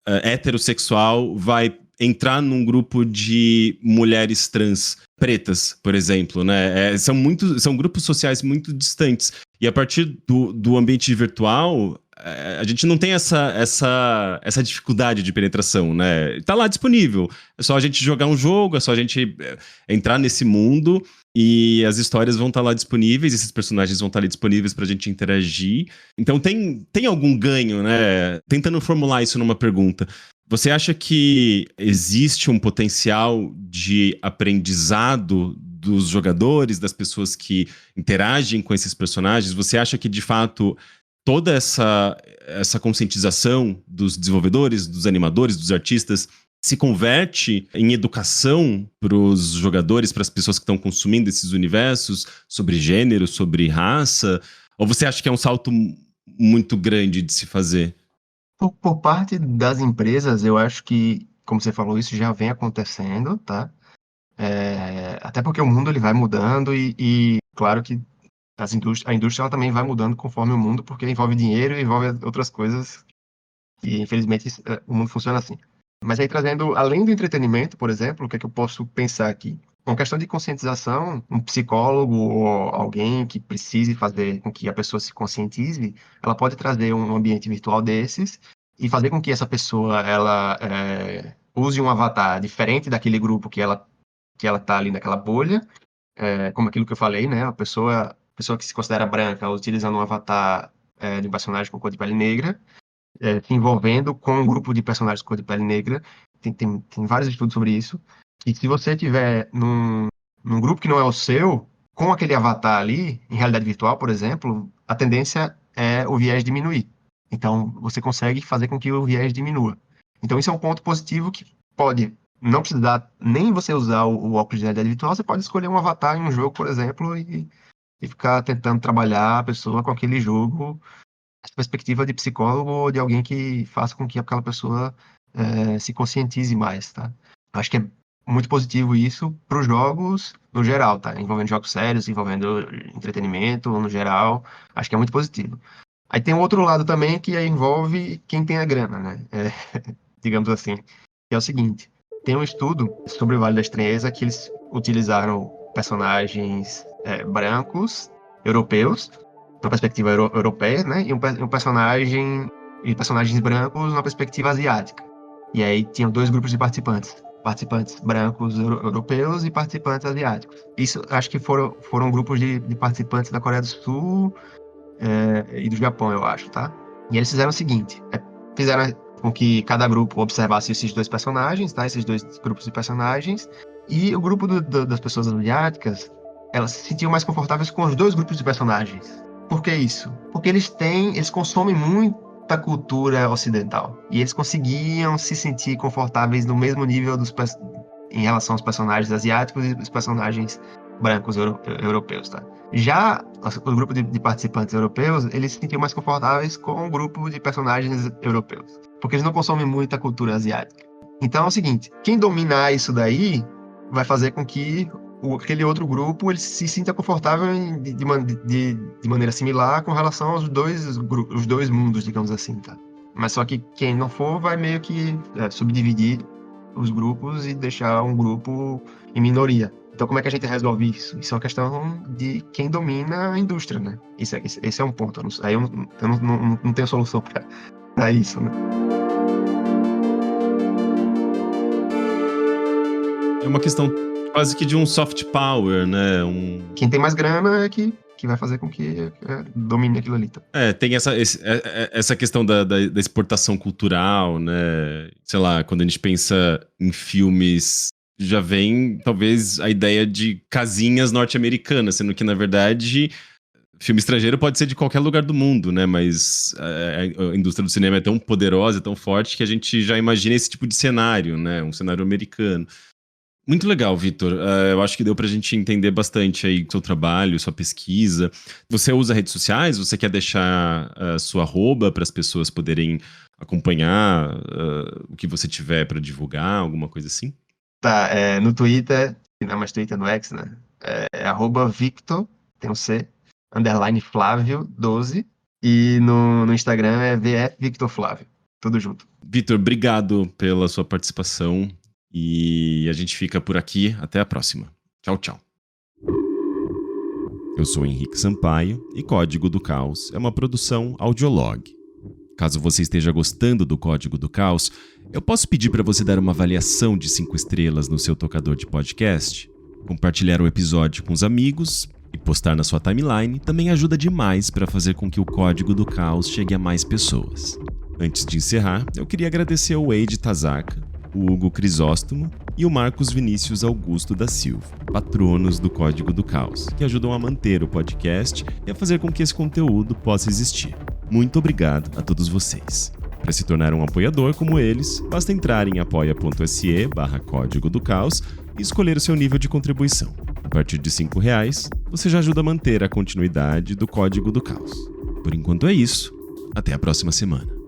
heterossexual vai entrar num grupo de mulheres trans pretas, por exemplo, né? São grupos sociais muito distantes. E a partir do ambiente virtual, a gente não tem essa dificuldade de penetração, né? Tá lá disponível. É só a gente jogar um jogo, é só a gente entrar nesse mundo e as histórias vão estar lá disponíveis, esses personagens vão estar ali disponíveis pra gente interagir. Então tem algum ganho, né? Tentando formular isso numa pergunta. Você acha que existe um potencial de aprendizado dos jogadores, das pessoas que interagem com esses personagens? Você acha que, de fato, toda essa conscientização dos desenvolvedores, dos animadores, dos artistas, se converte em educação para os jogadores, para as pessoas que estão consumindo esses universos, sobre gênero, sobre raça? Ou você acha que é um salto muito grande de se fazer? Por parte das empresas, eu acho que, como você falou, isso já vem acontecendo, tá? Até porque o mundo ele vai mudando e claro que a indústria ela também vai mudando conforme o mundo, porque envolve dinheiro e envolve outras coisas e infelizmente o mundo funciona assim. Mas aí trazendo, além do entretenimento, por exemplo, o que é que eu posso pensar aqui? Uma questão de conscientização, um psicólogo ou alguém que precise fazer com que a pessoa se conscientize, ela pode trazer um ambiente virtual desses e fazer com que essa pessoa ela use um avatar diferente daquele grupo que ela está ali naquela bolha, como aquilo que eu falei, né? A pessoa que se considera branca utilizando um avatar de um personagem com cor de pele negra, se envolvendo com um grupo de personagens com cor de pele negra. Tem vários estudos sobre isso. E se você tiver num grupo que não é o seu, com aquele avatar ali, em realidade virtual, por exemplo, a tendência é o viés diminuir. Então, você consegue fazer com que o viés diminua. Então, isso é um ponto positivo que pode não precisar nem você usar o óculos de realidade virtual, você pode escolher um avatar em um jogo, por exemplo, e ficar tentando trabalhar a pessoa com aquele jogo essa perspectiva de psicólogo ou de alguém que faça com que aquela pessoa se conscientize mais, tá? Acho que é muito positivo isso para os jogos no geral, tá? Envolvendo jogos sérios, envolvendo entretenimento no geral, acho que é muito positivo. Aí tem um outro lado também que envolve quem tem a grana, né? Digamos assim, que é o seguinte, tem um estudo sobre o Vale da Estranheza que eles utilizaram personagens brancos, europeus, uma perspectiva europeia, né? E personagens brancos numa perspectiva asiática. E aí tinham dois grupos de participantes brancos europeus e participantes asiáticos. Isso acho que foram grupos de participantes da Coreia do Sul e do Japão, eu acho, tá? E eles fizeram o seguinte: fizeram com que cada grupo observasse esses dois personagens, tá? Esses dois grupos de personagens, e o grupo das pessoas asiáticas, elas se sentiam mais confortáveis com os dois grupos de personagens. Por que isso? Porque eles consomem muita cultura ocidental. E eles conseguiam se sentir confortáveis no mesmo nível em relação aos personagens asiáticos e os personagens brancos europeus, tá? Já o grupo de participantes europeus, eles se sentiam mais confortáveis com o grupo de personagens europeus. Porque eles não consomem muita cultura asiática. Então é o seguinte, quem dominar isso daí vai fazer com que aquele outro grupo ele se sinta confortável de maneira similar com relação aos os dois mundos, digamos assim, tá? Mas só que quem não for vai meio que subdividir os grupos e deixar um grupo em minoria. Então como é que a gente resolve isso? Isso é uma questão de quem domina a indústria, né? Esse é um ponto. Aí eu não tenho solução para isso, né? É uma questão quase que de um soft power, né? Quem tem mais grana é que vai fazer com que domine aquilo ali. Tá? Tem essa questão da exportação cultural, né? Sei lá, quando a gente pensa em filmes, já vem talvez a ideia de casinhas norte-americanas, sendo que, na verdade, filme estrangeiro pode ser de qualquer lugar do mundo, né? Mas a indústria do cinema é tão poderosa, tão forte, que a gente já imagina esse tipo de cenário, né? Um cenário americano. Muito legal, Vitor. Eu acho que deu pra gente entender bastante aí o seu trabalho, sua pesquisa. Você usa redes sociais? Você quer deixar sua arroba para as pessoas poderem acompanhar o que você tiver para divulgar, alguma coisa assim? Tá, no Twitter, não é mais Twitter, no X, né? @Victor, tem um C, _ Flávio 12, e no Instagram é VF Victor Flávio, tudo junto. Vitor, obrigado pela sua participação. E a gente fica por aqui. Até a próxima. Tchau, tchau. Eu sou Henrique Sampaio e Código do Caos é uma produção Audiolog. Caso você esteja gostando do Código do Caos, eu posso pedir para você dar uma avaliação de 5 estrelas no seu tocador de podcast? Compartilhar o episódio com os amigos e postar na sua timeline também ajuda demais para fazer com que o Código do Caos chegue a mais pessoas. Antes de encerrar, eu queria agradecer ao Wade Tazaka, o Hugo Crisóstomo e o Marcos Vinícius Augusto da Silva, patronos do Código do Caos, que ajudam a manter o podcast e a fazer com que esse conteúdo possa existir. Muito obrigado a todos vocês. Para se tornar um apoiador como eles, basta entrar em apoia.se/Código do Caos e escolher o seu nível de contribuição. A partir de R$5, você já ajuda a manter a continuidade do Código do Caos. Por enquanto é isso. Até a próxima semana.